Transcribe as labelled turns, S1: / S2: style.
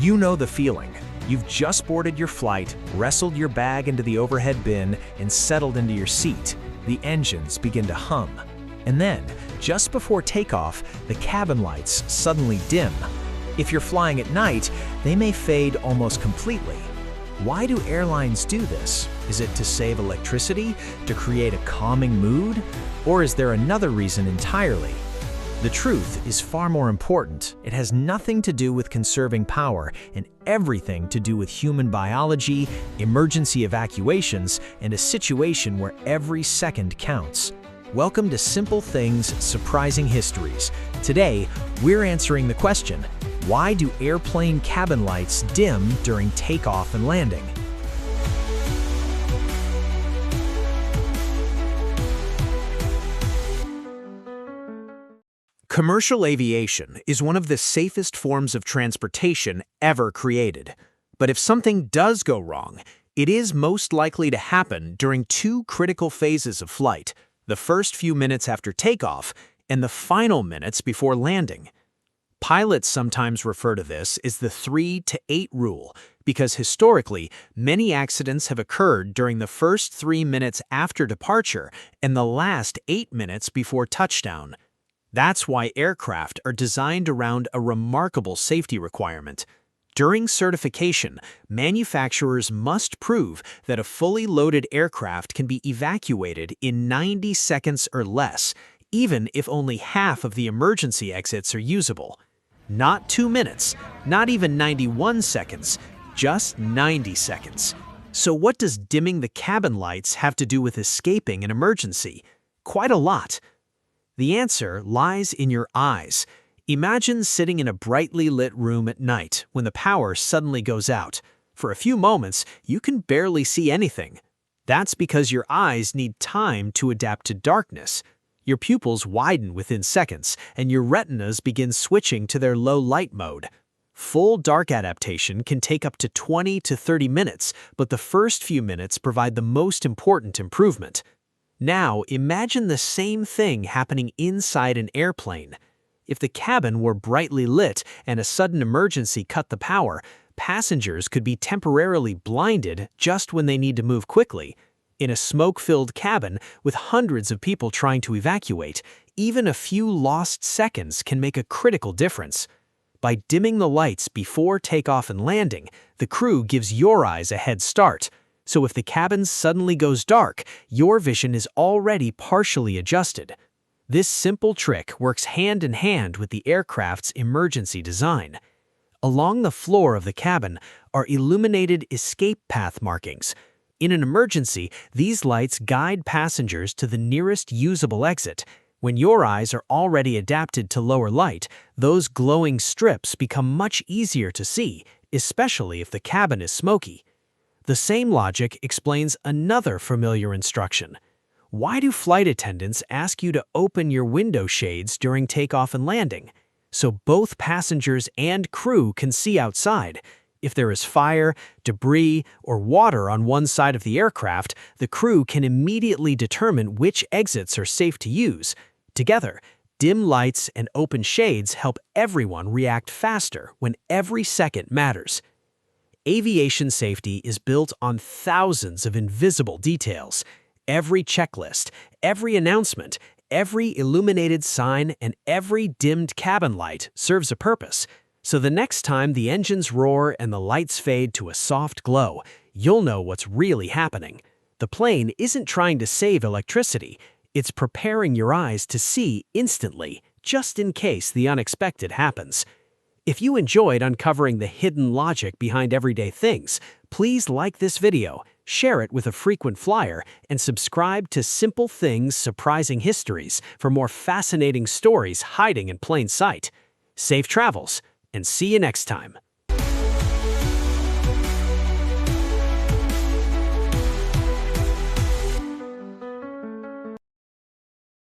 S1: You know the feeling. You've just boarded your flight, wrestled your bag into the overhead bin, and settled into your seat. The engines begin to hum. And then, just before takeoff, the cabin lights suddenly dim. If you're flying at night, they may fade almost completely. Why do airlines do this? Is it to save electricity, to create a calming mood, or is there another reason entirely? The truth is far more important. It has nothing to do with conserving power and everything to do with human biology, emergency evacuations, and a situation where every second counts. Welcome to Simple Things Surprising Histories. Today, we're answering the question, why do airplane cabin lights dim during takeoff and landing? Commercial aviation is one of the safest forms of transportation ever created. But if something does go wrong, it is most likely to happen during two critical phases of flight, the first few minutes after takeoff and the final minutes before landing. Pilots sometimes refer to this as the 3 to 8 rule because historically, many accidents have occurred during the first 3 minutes after departure and the last 8 minutes before touchdown. That's why aircraft are designed around a remarkable safety requirement. During certification, manufacturers must prove that a fully loaded aircraft can be evacuated in 90 seconds or less, even if only half of the emergency exits are usable. Not 2 minutes, not even 91 seconds, just 90 seconds. So what does dimming the cabin lights have to do with escaping an emergency? Quite a lot. The answer lies in your eyes. Imagine sitting in a brightly lit room at night when the power suddenly goes out. For a few moments, you can barely see anything. That's because your eyes need time to adapt to darkness. Your pupils widen within seconds, and your retinas begin switching to their low light mode. Full dark adaptation can take up to 20 to 30 minutes, but the first few minutes provide the most important improvement. Now, imagine the same thing happening inside an airplane. If the cabin were brightly lit and a sudden emergency cut the power, passengers could be temporarily blinded just when they need to move quickly. In a smoke-filled cabin with hundreds of people trying to evacuate, even a few lost seconds can make a critical difference. By dimming the lights before takeoff and landing, the crew gives your eyes a head start. So if the cabin suddenly goes dark, your vision is already partially adjusted. This simple trick works hand in hand with the aircraft's emergency design. Along the floor of the cabin are illuminated escape path markings. In an emergency, these lights guide passengers to the nearest usable exit. When your eyes are already adapted to lower light, those glowing strips become much easier to see, especially if the cabin is smoky. The same logic explains another familiar instruction. Why do flight attendants ask you to open your window shades during takeoff and landing? So both passengers and crew can see outside. If there is fire, debris, or water on one side of the aircraft, the crew can immediately determine which exits are safe to use. Together, dim lights and open shades help everyone react faster when every second matters. Aviation safety is built on thousands of invisible details. Every checklist, every announcement, every illuminated sign, and every dimmed cabin light serves a purpose. So the next time the engines roar and the lights fade to a soft glow, you'll know what's really happening. The plane isn't trying to save electricity. It's preparing your eyes to see instantly, just in case the unexpected happens. If you enjoyed uncovering the hidden logic behind everyday things, please like this video, share it with a frequent flyer, and subscribe to Simple Things Surprising Histories for more fascinating stories hiding in plain sight. Safe travels, and see you next time.